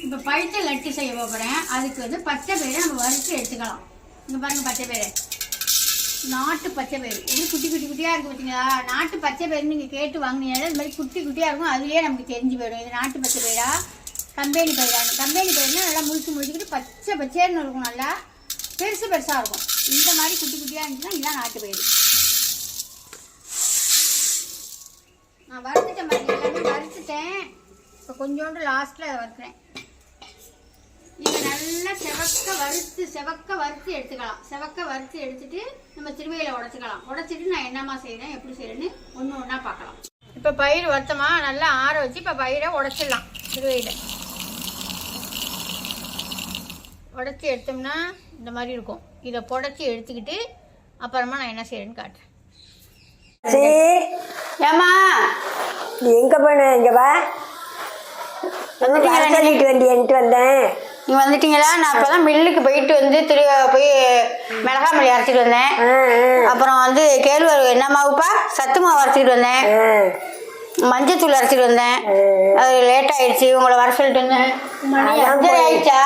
இப்போ பழுத்த லட்டு செய்ய போகிறேன். அதுக்கு வந்து பச்சை பயிரை நம்ம வறுத்து எடுத்துக்கலாம். இங்கே பாருங்கள், பச்சை பயிரை, நாட்டு பச்சை பயிறு எப்படி குட்டி குட்டி குட்டியாக இருக்குது பார்த்தீங்களா? நாட்டு பச்சை பயிறு நீங்கள் கேட்டு வாங்கினீங்கன்னா இது மாதிரி குட்டி குட்டியாக இருக்கும். அதுலேயே நமக்கு தெரிஞ்சு போயிடும் இது நாட்டு பச்சை பயிரா கம்பெனி பயிரா. கம்பெனி பயிர்னா நல்லா முழிச்சுக்கிட்டு பச்சை பச்சைன்னு இருக்கும், நல்லா பெருசு பெருசாக இருக்கும். இந்த மாதிரி குட்டி குட்டியாக இருந்துச்சுன்னா இதுதான் நாட்டு பயிர். நான் வறுத்துட்டேன் பாருங்க, எல்லாமே வறுத்துட்டேன். இப்போ கொஞ்சோண்டு லாஸ்ட்டில் அதை வறுக்கிறேன். இதை நல்லா செவக்க வறுத்து எடுத்துக்கலாம். செவக்க வறுத்து எடுத்துட்டு நம்ம திருவையில் உடச்சிக்கலாம். உடச்சிட்டு நான் என்னம்மா செய்கிறேன், எப்படி செய்கிறேன்னு ஒன்று ஒன்றா பார்க்கலாம். இப்போ பயிர் வறுத்தமா நல்லா ஆற வச்சு இப்போ பயிரை உடச்சிடலாம். திருவையில் உடச்சி எடுத்தோம்னா இந்த மாதிரி இருக்கும். இதை புடச்சி எடுத்துக்கிட்டு அப்புறமா நான் என்ன செய்கிறேன்னு காட்டுறேன். ஏம்மா எங்க போன? இங்க வா. சொல்லிட்டு வண்டியன்ட்டு வந்தேன். நீ வந்துட்டீங்களா? நான் அப்பதான் மில்லுக்கு போயிட்டு வந்து போய் மிளகா மல்லி அரைச்சிட்டு வந்தேன். அப்புறம் வந்து கேழ்வரகு என்ன மாவுப்பா, சத்து மாவு அரைச்சிட்டு வந்தேன். மஞ்சத்தூள் அரைச்சிட்டு வந்தேன். அது லேட் ஆயிடுச்சு, உங்களை வர சொல்லிட்டு வந்தேன். ஆயிடுச்சா?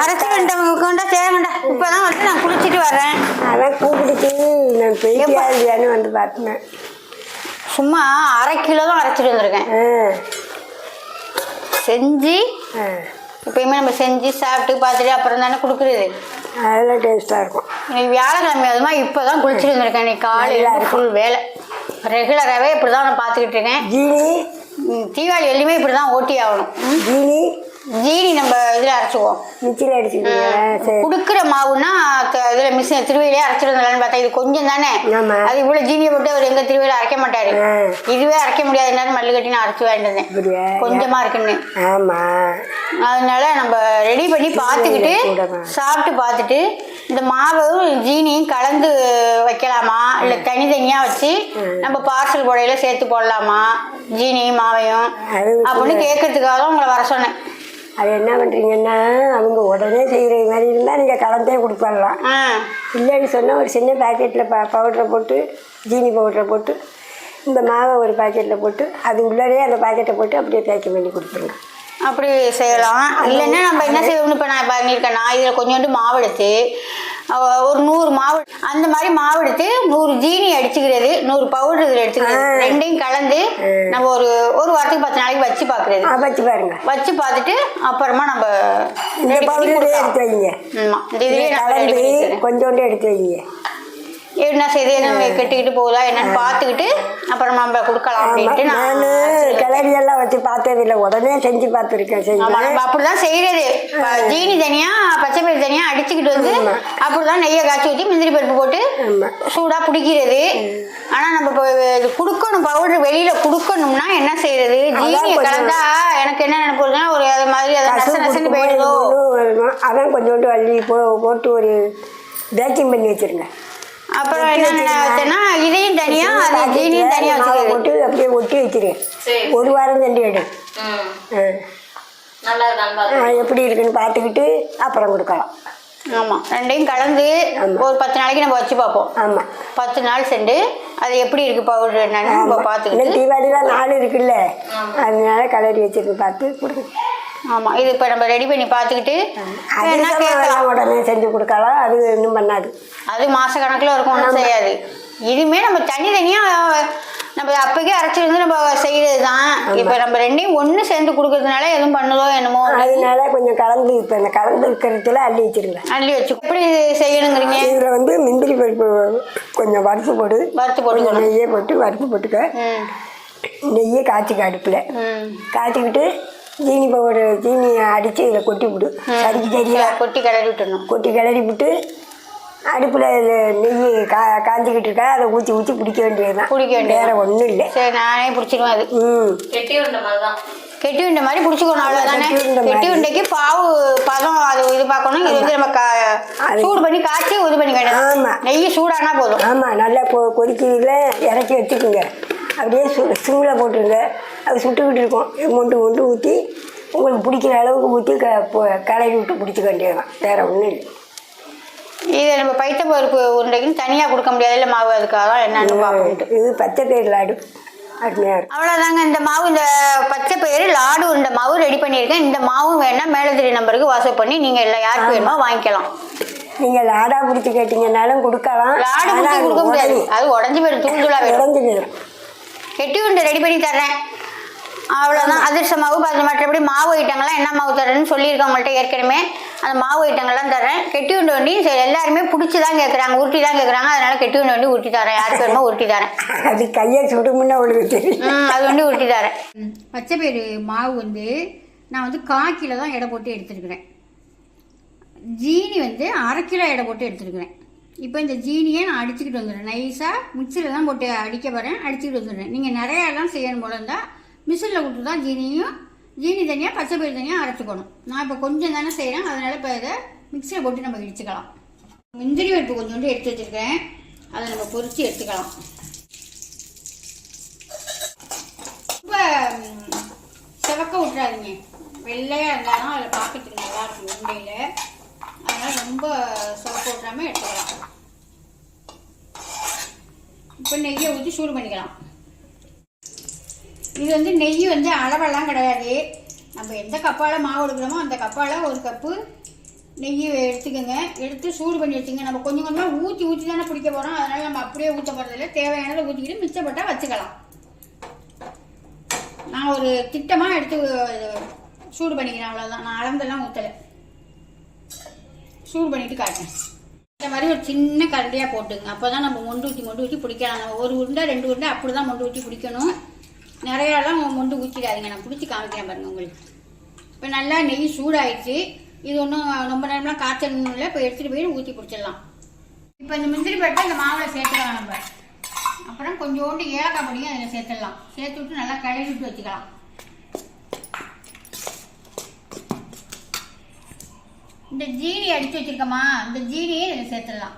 அரைச்சி வேண்டாம் சேரண்டா. இப்பதான் வந்து நான் குளிச்சுட்டு வர்றேன். அதான் கூப்பிடுச்சு, நான் போயிட்டு வந்து பார்த்தேன். சும்மா அரை கிலோ தான் அரைச்சிட்டு வந்திருக்கேன். செஞ்சு எப்பயுமே நம்ம செஞ்சு சாப்பிட்டு பார்த்துட்டு அப்புறம் தானே கொடுக்குறது. அதெல்லாம் டேஸ்ட்டாக இருக்கும். இன்னைக்கு வியாழக்கிழமை அதுமா இப்போ தான் குளிச்சுட்டு வந்திருக்கேன். இன்னைக்கு காலையில் ஃபுல் வேலை. ரெகுலராகவே இப்படி தான் நான் பார்த்துக்கிட்டு இருக்கேன். தீபாவளி எல்லாமே இப்படி தான் ஓட்டி ஆகணும். ஜீனி நம்ம இதில் அரைச்சிக்குவோம், மிக்சியில் அடிச்சுக்குவோம். கொடுக்குற மாவுன்னா இதில் மிஷின் திருவையிலே அரைச்சிட்டு வந்தாலும் பார்த்தா இது கொஞ்சம் தானே. அது இவ்வளோ ஜீனியை போட்டு அவர் எங்கள் திருவையில் அரைக்க மாட்டார். இதுவே அரைக்க முடியாது, என்னன்னு மல்லு கட்டி நான் அரைச்சி வாங்கிட்டு கொஞ்சமாக இருக்குன்னு. அதனால நம்ம ரெடி பண்ணி பார்த்துக்கிட்டு சாப்பிட்டு பார்த்துட்டு இந்த மாவும் ஜீனியும் கலந்து வைக்கலாமா இல்லை தனித்தனியாக வச்சு நம்ம பார்சல் போடையில சேர்த்து போடலாமா ஜீனியும் மாவையும் அப்படின்னு கேட்கறதுக்காக தான் உங்களை வர சொன்னேன். அது என்ன பண்ணுறீங்கன்னா, அவங்க உடனே செய்கிற மாதிரி இருந்தால் நீங்கள் கலந்தே கொடுத்துடலாம். இல்லைன்னு சொன்னால் ஒரு சின்ன பேக்கெட்டில் பவுடரை போட்டு ஜீனி பவுடரை போட்டு இந்த மாவை ஒரு பாக்கெட்டில் போட்டு அது உள்ளே அந்த பாக்கெட்டை போட்டு அப்படியே பேக்கிங் பண்ணி கொடுத்துருங்க. அப்படி செய்யலாம். இல்லைன்னா நம்ம என்ன செய்யணும்னு இப்போ நான் பண்ணியிருக்கேன்னா, இதில் கொஞ்சோண்டு மாவு எடுத்து ஒரு 100 மாவு அந்த மாதிரி மாவு எடுத்து 100 ஜீனி அடிச்சுக்கிறது, 100 பவுடர் இதில் எடுத்துக்கிறது, ரெண்டையும் கலந்து நம்ம ஒரு வாரத்துக்கு 10 நாளைக்கு வச்சு பார்க்குறது. வச்சு பாருங்க. வச்சு பார்த்துட்டு அப்புறமா நம்ம இந்த பவுடரே எடுத்து வைங்க. ஆமாம், இந்த இதுலேயே கொஞ்சோண்டு எடுத்து வைங்க. என்ன செய்து நம்ம கெட்டுக்கிட்டு போகுதா என்னன்னு பார்த்துக்கிட்டு அப்புறம் நம்ம கொடுக்கலாம் அப்படின்ட்டு நான் கிளறியெல்லாம் வச்சு பார்த்ததில்லை, உடனே செஞ்சு பார்த்துருக்கேன். நம்ம அப்படிதான் செய்யறது. ஜீனி தனியா பச்சை பயிறு தனியா அடிச்சுக்கிட்டு வந்து அப்படிதான் நெய்யை காய்ச்சி ஊற்றி முந்திரி பருப்பு போட்டு சூடாக பிடிக்கிறது. ஆனால் நம்ம இப்போ இது கொடுக்கணும், பவுடர் வெளியில கொடுக்கணும்னா என்ன செய்யறது? ஜீனியை கலந்தா எனக்கு என்ன நினைப்புனா ஒரு அது மாதிரி அதை நசன்னு போயிடுதோ. அதான் கொஞ்சோண்டு அள்ளி போட்டு ஒரு பேக்கிங் பண்ணி வச்சிருங்க. அப்புறம் என்ன வச்சேன்னா இதையும் தனியா அது ஜீனியும் தனியா போட்டு அப்படியே ஒட்டி வச்சிருக்கேன். ஒரு வாரம் தண்டி எடு. எப்படி இருக்குன்னு பார்த்துக்கிட்டு அப்புறம் கொடுக்கலாம். ஆமாம், ரெண்டையும் கலந்து ஒரு 10 நாளைக்கு நம்ம வச்சு பார்ப்போம். ஆமாம், 10 நாள் சென்று அது எப்படி இருக்கு பவுடர் என்னன்னு நம்ம பார்த்துக்கிட்டு. தீபாவளிலாம் 4 இருக்குல்ல, அதனால கலரி வச்சிருக்கு பார்த்து கொடுங்க. ஆமாம், இது இப்போ நம்ம ரெடி பண்ணி பார்த்துக்கிட்டு உடனே செஞ்சு கொடுக்கலாம். அது இன்னும் பண்ணாது, அது மாத கணக்கில் இருக்கும், ஒன்றும் செய்யாது. இதுவுமே நம்ம தனித்தனியாக நம்ம அப்போக்கே அரைச்சி வந்து நம்ம செய்கிறது தான். இப்போ நம்ம ரெண்டையும் ஒன்று சேர்ந்து கொடுக்கறதுனால எதுவும் பண்ணுதோ என்னமோ, அதனால கொஞ்சம் கலந்து இப்போ இந்த கலந்து இருக்கிறதுல அள்ளி வச்சிருங்க. அள்ளி வச்சு எப்படி செய்யணுங்கிறீங்க? இதில் வந்து முந்திரி பருப்பு கொஞ்சம் வறுத்து போட்டு நெய்யை போட்டு வறுத்து போட்டுக்க. நெய்யை காய்ச்சிக்க அடுப்பில் காய்ச்சிக்கிட்டு ஜீனி பவுடர் ஜீனியை அடித்து இதில் கொட்டி விடு. சரிக்கு சரியாக கொட்டி கிளறி விட்டுணும். கொட்டி கிளறி விட்டு அடுப்பில் நெய் காஞ்சிக்கிட்டு இருக்கா, அதை ஊற்றி பிடிக்க வேண்டியதுதான். பிடிக்க வேண்டிய வேறு ஒன்றும் இல்லை. சரி, நானே பிடிச்சிடுவேன். அது கெட்டி உண்டை மாதிரி பிடிச்சிக்கணும், அவ்வளோதானே. கெட்டி உண்டைக்கு பாவு பதம் அது இது பார்க்கணும். இது வந்து நம்ம சூடு பண்ணி காய்ச்சி இது பண்ணி கிடையாது. ஆமாம், நெய் சூடானா போதும். ஆமாம், நல்லா கொதிக்கிறதுல இறக்கி வச்சுக்கோங்க. அப்படியே சிம்மில் போட்டுருங்க. அது சுட்டுக்கிட்டு இருக்கும். மொண்டு ஊற்றி உங்களுக்கு பிடிக்கிற அளவுக்கு ஊற்றி கலரி விட்டு பிடிச்சிக்க வேண்டியதுதான், வேறு ஒன்றும் இல்லை. இதை நம்ம பைத்த பருப்பு உருண்டைக்குன்னு தனியாக கொடுக்க முடியாது இல்லை மாவு, அதுக்காக தான் என்னென்னு பார்ப்போம். இது பச்சை பயிறு லாடு. அருமையாக இருக்கும். அவ்வளோதாங்க. இந்த மாவு, இந்த பச்சை பயிறு லாடு உருண்டை மாவு ரெடி பண்ணியிருக்கேன். இந்த மாவும் வேணா மேலே தெரிய நம்பருக்கு வாட்ஸ்அப் பண்ணி நீங்கள் இல்லை யாருக்கு வேணுமோ வாங்கிக்கலாம். நீங்கள் லாடாக பிடிச்சி கேட்டிங்கனாலும் கொடுக்கலாம். லாடு பிடிச்சி கொடுக்க முடியாது, அது உடஞ்சி போயிடும், தூள் தூளாக உடஞ்சி போயிடும். கெட்டி உருண்டை ரெடி பண்ணி தர்றேன், அவ்வளோதான். அதிர்ஷ்ட மாவு மற்றபடி மாவு ஐட்டங்கள்லாம் என்ன மாவு தரேன்னு சொல்லியிருக்கேன் உங்கள்கிட்ட ஏற்கனவே. அந்த மாவு ஐட்டங்கள்லாம் தரேன். கெட்டி உருண்டை வண்டி எல்லாருமே பிடிச்சி தான் கேட்குறாங்க, உருட்டி தான் கேட்குறாங்க. அதனால கெட்டி உருண்டை வண்டி உருட்டி தரேன், யாருக்கு வேணுமோ உருட்டி தரேன். அது கையை சுடுமுன்னா உங்களுக்கு தெரியும். அது வந்து உருட்டி தரேன். பச்சை பயிறு மாவு வந்து நான் வந்து 1/4 கிலோ தான் எடை போட்டு எடுத்துருக்குறேன். ஜீனி வந்து 1/2 கிலோ எடை போட்டு எடுத்துருக்குறேன். இப்போ இந்த ஜீனியை நான் அடிச்சுக்கிட்டு வந்துடுறேன். நைஸாக மிக்சியில் தான் போட்டு அடிக்க போகிறேன், அடிச்சுக்கிட்டு வந்துடுறேன். நீங்கள் நிறையாலாம் செய்யணும் போல இருந்தால் மிஷினில் விட்டு தான் ஜீனி தனியாக பச்சை பயிறு தனியாக அரைச்சிக்கணும். நான் இப்போ கொஞ்சம் தானே செய்கிறேன், அதனால் இப்போ இதை மிக்சியில் போட்டு நம்ம இடிச்சுக்கலாம். முந்திரி பருப்பு கொஞ்சோண்டு எடுத்து வச்சுருக்கேன், அதை நம்ம பொரித்து எடுத்துக்கலாம். ரொம்ப செவக்க விட்றாதீங்க, வெள்ளையாக இருந்தாலும் அதில் பார்க்கறதுக்கு நல்லாயிருக்கும் உண்டையில். அதனால் ரொம்ப செவக்க விட்றாமல் எடுத்துக்கலாம். இப்போ நெய்யை ஊற்றி சூடு பண்ணிக்கலாம். இது வந்து நெய் வந்து அளவெல்லாம் கிடையாது. நம்ம எந்த கப்பால் மாவு எடுக்கிறோமோ அந்த கப்பால் 1 கப்பு நெய் எடுத்துக்கோங்க. எடுத்து சூடு பண்ணி வச்சுங்க. நம்ம கொஞ்சம் கொஞ்சமாக ஊற்றி தானே பிடிக்க போகிறோம், அதனால் நம்ம அப்படியே ஊற்ற போகிறதில்ல. தேவையானதை ஊற்றிக்கிட்டு மிச்சப்பட்டால் வச்சுக்கலாம். நான் ஒரு திட்டமாக எடுத்து சூடு பண்ணிக்கிறேன், அவ்வளோதான். நான் அளந்தெல்லாம் ஊற்றலை, சூடு பண்ணிவிட்டு காட்டுறேன். இந்த மாதிரி ஒரு சின்ன கரண்டியாக போட்டுங்க. அப்போ தான் நம்ம மொண்டு ஊற்றி பிடிக்கலாம். நம்ம 1 உருண்டை 2 உருண்டை அப்படி தான் மொண்டு ஊற்றி பிடிக்கணும். நிறையாலாம் மொண்டு ஊற்றிடாதீங்க. நான் பிடிச்சி காமிக்கிறேன் பாருங்கள் உங்களுக்கு. இப்போ நல்லா நெய் சூடாயிடுச்சு. இது ஒன்றும் ரொம்ப நேரம்லாம் காய்ச்சணும் இல்லை. இப்போ எடுத்துகிட்டு போய் ஊற்றி பிடிச்சிடலாம். இப்போ இந்த முந்திரி பருப்பை இந்த மாவில் சேர்த்துக்கலாம் நம்ம. அப்புறம் கொஞ்சோண்டு ஏலக்காய் பொடியும் அதில் சேர்த்துடலாம். சேர்த்து விட்டு நல்லா கிளறி விட்டு வச்சுக்கலாம். இந்த ஜீனி அடித்து வச்சுருக்கோமா, இந்த ஜீனியை இதில் சேர்த்துடலாம்.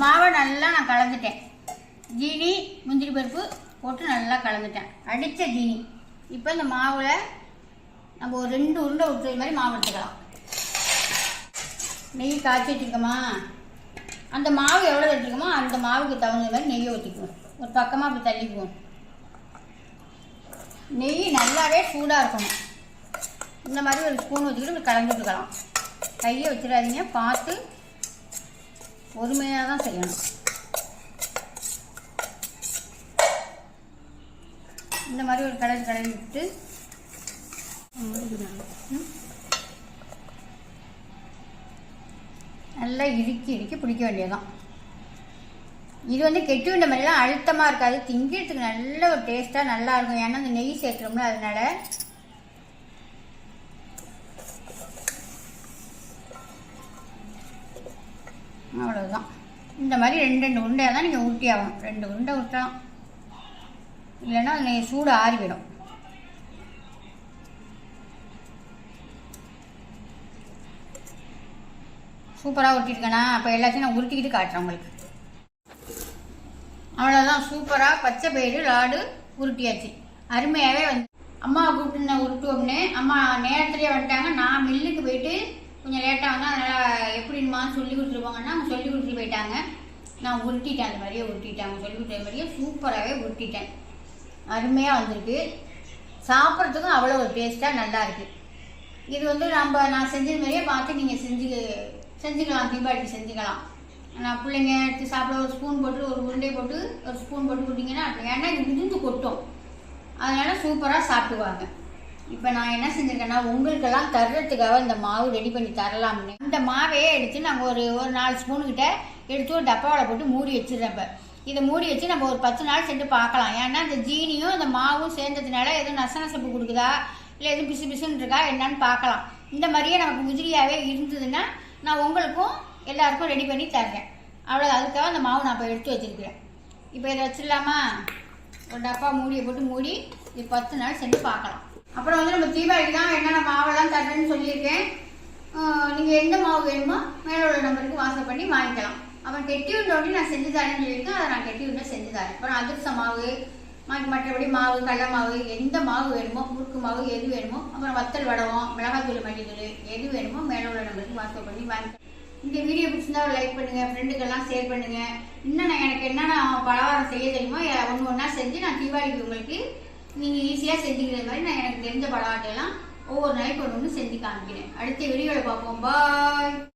மாவை நல்லா நான் கலந்துட்டேன். ஜீனி முந்திரி பருப்பு போட்டு நல்லா கலந்துட்டேன், அடித்த ஜீனி. இப்போ இந்த மாவில் நம்ம ஒரு 2 உருண்டை ஊற்றுறது மாதிரி மாவு எடுத்துக்கலாம். நெய் காய்ச்சி வச்சுருக்கோமா, அந்த மாவு எவ்வளோ எடுத்துருக்கோமோ அந்த மாவுக்கு தகுந்த மாதிரி நெய்யை ஊற்றிக்குவோம். ஒரு பக்கமாக அப்படி தள்ளிக்குவோம். நெய் நல்லாவே சூடாக இருக்கணும். இந்த மாதிரி ஒரு ஸ்பூன் வச்சுக்கிட்டு இப்படி கலந்து விட்டுக்கலாம். கையை வச்சிடாதீங்க, பார்த்து பொறுமையாக தான் செய்யணும். இந்த மாதிரி ஒரு கலரி விட்டு நல்லா இறுக்கி பிடிக்க வேண்டியதுதான். இது வந்து கெட்டி உருண்டை மாதிரிலாம் அழுத்தமாக இருக்காது, திங்கிறதுக்கு நல்ல ஒரு டேஸ்ட்டாக நல்லா இருக்கும். ஏன்னா அந்த நெய் சேர்க்குறோம்ல, அதனால. அவ்வளோதான். இந்த மாதிரி 2 உருண்டையாக தான் நீங்கள் ஊட்டி ஆகணும். 2 உருண்டை ஊற்றலாம், இல்லைன்னா அது சூடு ஆறிவிடும். சூப்பராக ஊட்டிருக்கேனா? அப்போ எல்லாத்தையும் நான் உருட்டிக்கிட்டு காட்டுறேன் உங்களுக்கு. அவ்வளோதான், சூப்பராக பச்சை பயிறு லாடு உருட்டியாச்சு. அருமையாகவே வந்து அம்மாவை கூப்பிட்டு நான் உருட்டுவோம்னு. அம்மா நேரத்துலேயே வந்துட்டாங்க. நான் மில்லுக்கு போயிட்டு கொஞ்சம் லேட்டாக வந்தால் அதனால் எப்படின்மான்னு சொல்லி கொடுத்துருப்பாங்கன்னா அவங்க சொல்லி கொடுத்துட்டு போயிட்டாங்க. நான் உருட்டிட்டேன், அந்த மாதிரியே உருட்டிட்டேன். அவங்க சொல்லி கொடுத்த மாதிரியே சூப்பராகவே உருட்டிட்டேன். அருமையாக வந்திருக்கு. சாப்பிட்றதுக்கும் அவ்வளோ ஒரு டேஸ்ட்டாக நல்லா இருக்குது. இது வந்து நான் செஞ்சது மாதிரியே பார்த்து நீங்கள் செஞ்சுக்கலாம். தீபாவளிக்கு செஞ்சுக்கலாம். நான் பிள்ளைங்க எடுத்து சாப்பிட ஒரு ஸ்பூன் போட்டு ஒரு உருண்டை போட்டு ஒரு ஸ்பூன் போட்டு கொடுத்தீங்கன்னா, ஏன்னா இது உதிர்ந்து கொட்டும், அதனால் சூப்பராக சாப்பிடுவாங்க. இப்போ நான் என்ன செஞ்சுருக்கேன்னா, உங்களுக்கெல்லாம் தர்றதுக்காக இந்த மாவு ரெடி பண்ணி தரலாம்னு இந்த மாவையே எடுத்து நாங்கள் ஒரு 4 ஸ்பூனுக்கிட்ட எடுத்து ஒரு டப்பாவில் போட்டு மூடி வச்சிடுறேன். இப்போ இதை மூடி வச்சு நம்ம ஒரு 10 நாள் சென்று பார்க்கலாம். ஏன்னா இந்த ஜீனியும் இந்த மாவும் சேர்ந்ததுனால எதுவும் நசப்பு கொடுக்குதா, இல்லை எதுவும் பிசு பிசுன்னு இருக்கா என்னன்னு பார்க்கலாம். இந்த மாதிரியே நமக்கு உதிரியாகவே இருந்ததுன்னா நான் உங்களுக்கும் எல்லாருக்கும் ரெடி பண்ணி தர்றேன். அவ்வளோ, அதுக்காக அந்த மாவு நான் இப்போ எடுத்து வச்சுருக்கிறேன். இப்போ இதை வச்சிடலாமா? ஒரு டப்பா மூடியை போட்டு மூடி இது 10 நாள் சென்று பார்க்கலாம். அப்புறம் வந்து நம்ம தீபாவளிக்கு தான் என்னென்ன மாவெல்லாம் தர்றேன்னு சொல்லியிருக்கேன். நீங்கள் எந்த மாவு வேணுமோ மேலே உள்ள நம்பருக்கு வாட்ஸ்அப் பண்ணி வாங்கிக்கலாம். அப்புறம் கெட்டி உருண்டை நான் செஞ்சு தரேன்னு சொல்லியிருக்கேன், அதை நான் கெட்டி உருண்டை செஞ்சு தரேன். அப்புறம் அதிர்ச மாவு, மற்றபடி மாவு, கடலை மாவு, எந்த மாவு வேணுமோ, முறுக்கு மாவு எது வேணுமோ, அப்புறம் வத்தல் வடகம், மிளகாத்தூள், மல்லித்தூள் எது வேணுமோ மேலே உள்ள நம்பருக்கு வாட்ஸ்அப் பண்ணி வாங்கிக்கலாம். இந்த வீடியோ பிடிச்சிருந்தா ஒரு லைக் பண்ணுங்க, ஃப்ரெண்டுக்கெல்லாம் ஷேர் பண்ணுங்க. இன்னும் நான் எனக்கு என்னென்ன பலகாரம் செய்ய தெரியுமோ ஒன்று ஒன்றா செஞ்சு நான் தீபாவளிக்கு உங்களுக்கு நீங்கள் ஈஸியாக செஞ்சுக்கிற மாதிரி நான் எனக்கு தெரிஞ்ச பலகாரத்தையெல்லாம் ஒவ்வொரு நாளைக்கு ஒன்று ஒன்று செஞ்சு காமிக்கிறேன். அடுத்த வீடியோவில் பார்ப்போம். பாய்.